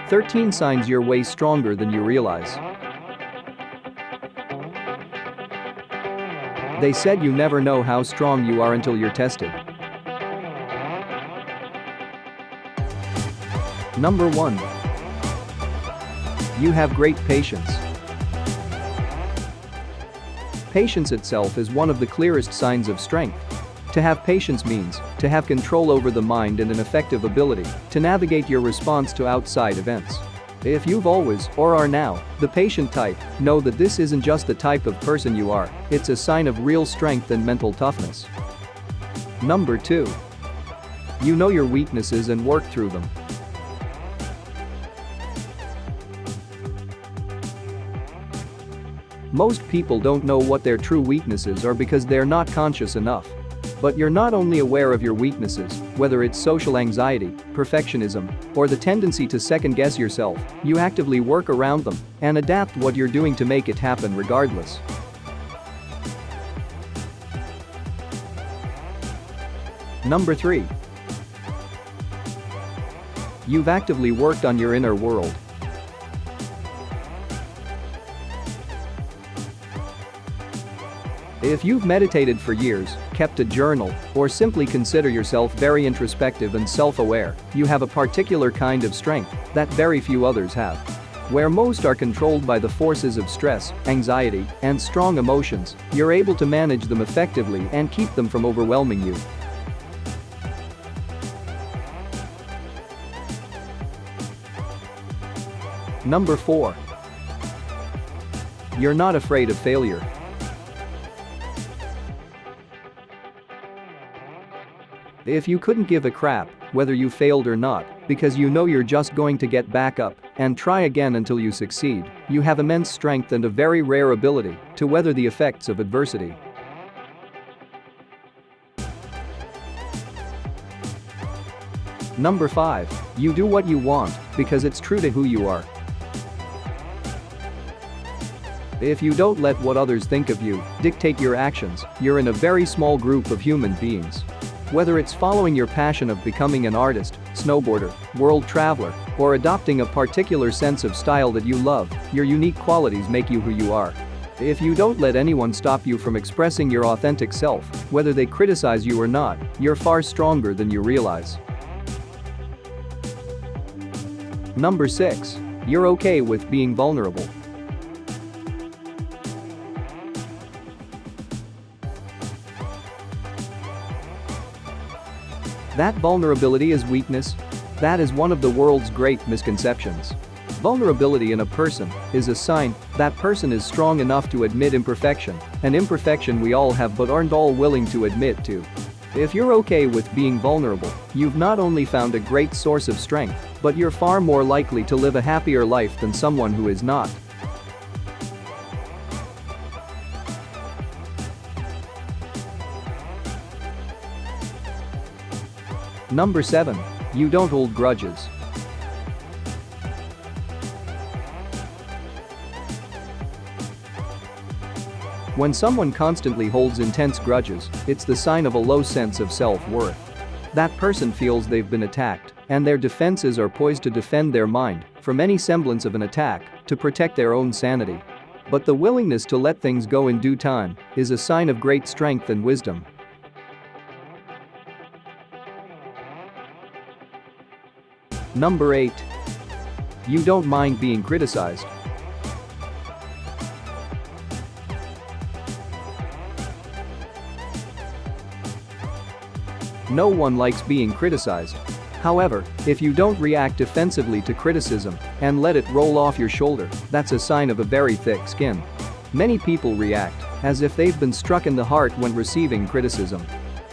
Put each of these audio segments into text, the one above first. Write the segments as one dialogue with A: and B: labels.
A: 13 signs you're way stronger than you realize. They said you never know how strong you are until you're tested. Number 1. You have great patience. Patience itself is one of the clearest signs of strength. To have patience means to have control over the mind and an effective ability to navigate your response to outside events. If you've always, or are now, the patient type, know that this isn't just the type of person you are, it's a sign of real strength and mental toughness. Number 2. You know your weaknesses and work through them. Most people don't know what their true weaknesses are because they're not conscious enough. But you're not only aware of your weaknesses, whether it's social anxiety, perfectionism, or the tendency to second-guess yourself, you actively work around them and adapt what you're doing to make it happen regardless. Number 3. You've actively worked on your inner world. If you've meditated for years, kept a journal, or simply consider yourself very introspective and self-aware, you have a particular kind of strength that very few others have. Where most are controlled by the forces of stress, anxiety, and strong emotions, you're able to manage them effectively and keep them from overwhelming you. Number 4. You're not afraid of failure. If you couldn't give a crap whether you failed or not, because you know you're just going to get back up and try again until you succeed, you have immense strength and a very rare ability to weather the effects of adversity. Number 5. You do what you want because it's true to who you are. If you don't let what others think of you dictate your actions, you're in a very small group of human beings. Whether it's following your passion of becoming an artist, snowboarder, world traveler, or adopting a particular sense of style that you love, your unique qualities make you who you are. If you don't let anyone stop you from expressing your authentic self, whether they criticize you or not, you're far stronger than you realize. Number 6. You're okay with being vulnerable. That vulnerability is weakness? That is one of the world's great misconceptions. Vulnerability in a person is a sign that person is strong enough to admit imperfection, an imperfection we all have but aren't all willing to admit to. If you're okay with being vulnerable, you've not only found a great source of strength, but you're far more likely to live a happier life than someone who is not. Number 7. You don't hold grudges. When someone constantly holds intense grudges, it's the sign of a low sense of self-worth. That person feels they've been attacked, and their defenses are poised to defend their mind from any semblance of an attack to protect their own sanity. But the willingness to let things go in due time is a sign of great strength and wisdom. Number 8. You don't mind being criticized. No one likes being criticized. However, if you don't react defensively to criticism and let it roll off your shoulder, that's a sign of a very thick skin. Many people react as if they've been struck in the heart when receiving criticism.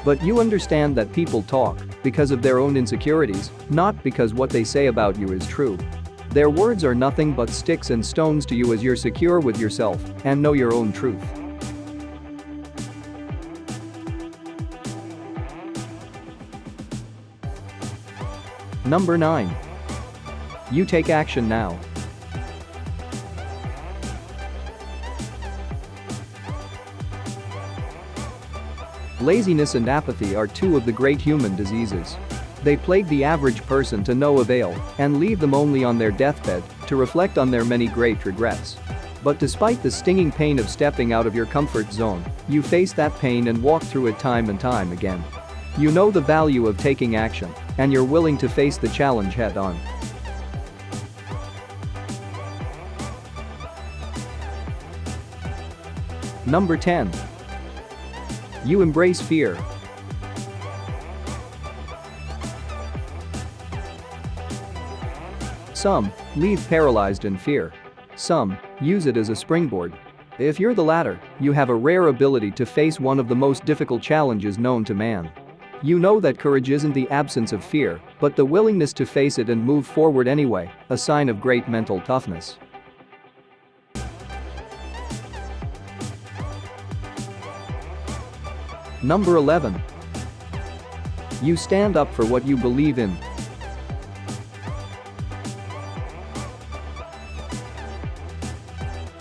A: But you understand that people talk because of their own insecurities, not because what they say about you is true. Their words are nothing but sticks and stones to you as you're secure with yourself and know your own truth. Number 9. You take action now. Laziness and apathy are two of the great human diseases. They plague the average person to no avail and leave them only on their deathbed to reflect on their many great regrets. But despite the stinging pain of stepping out of your comfort zone, you face that pain and walk through it time and time again. You know the value of taking action, and you're willing to face the challenge head-on. Number 10. You embrace fear. Some leave paralyzed in fear. Some use it as a springboard. If you're the latter, you have a rare ability to face one of the most difficult challenges known to man. You know that courage isn't the absence of fear, but the willingness to face it and move forward anyway, a sign of great mental toughness. Number 11. You stand up for what you believe in.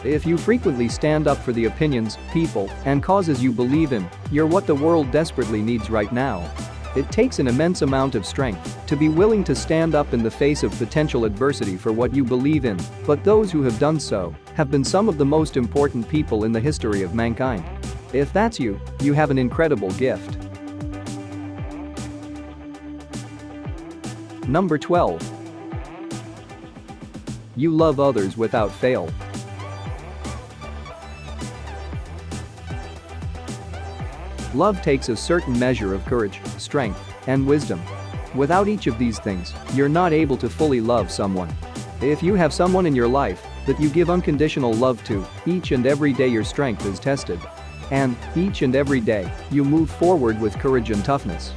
A: If you frequently stand up for the opinions, people, and causes you believe in, you're what the world desperately needs right now. It takes an immense amount of strength to be willing to stand up in the face of potential adversity for what you believe in, but those who have done so have been some of the most important people in the history of mankind. If that's you, you have an incredible gift. Number 12. You love others without fail. Love takes a certain measure of courage, strength, and wisdom. Without each of these things, you're not able to fully love someone. If you have someone in your life that you give unconditional love to, each and every day your strength is tested. And, each and every day, you move forward with courage and toughness.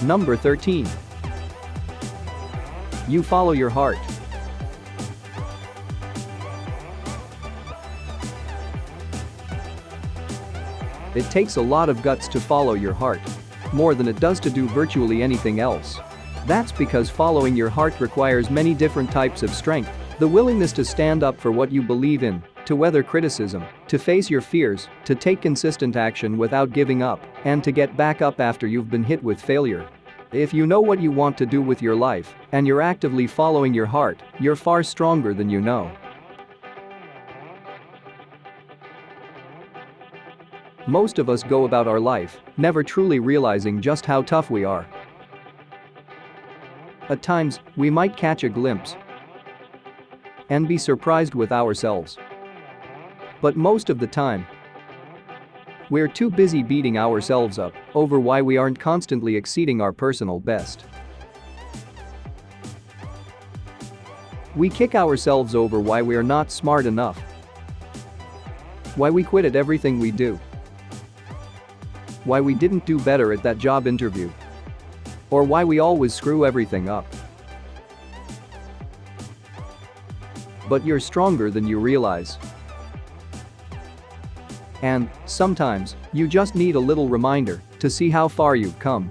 A: Number 13. You follow your heart. It takes a lot of guts to follow your heart. More than it does to do virtually anything else. That's because following your heart requires many different types of strength. The willingness to stand up for what you believe in, to weather criticism, to face your fears, to take consistent action without giving up, and to get back up after you've been hit with failure. If you know what you want to do with your life, and you're actively following your heart, you're far stronger than you know. Most of us go about our life, never truly realizing just how tough we are. At times, we might catch a glimpse and be surprised with ourselves. But most of the time, we're too busy beating ourselves up over why we aren't constantly exceeding our personal best. We kick ourselves over why we are not smart enough, why we quit at everything we do, why we didn't do better at that job interview, or why we always screw everything up. But you're stronger than you realize. And, sometimes, you just need a little reminder to see how far you've come.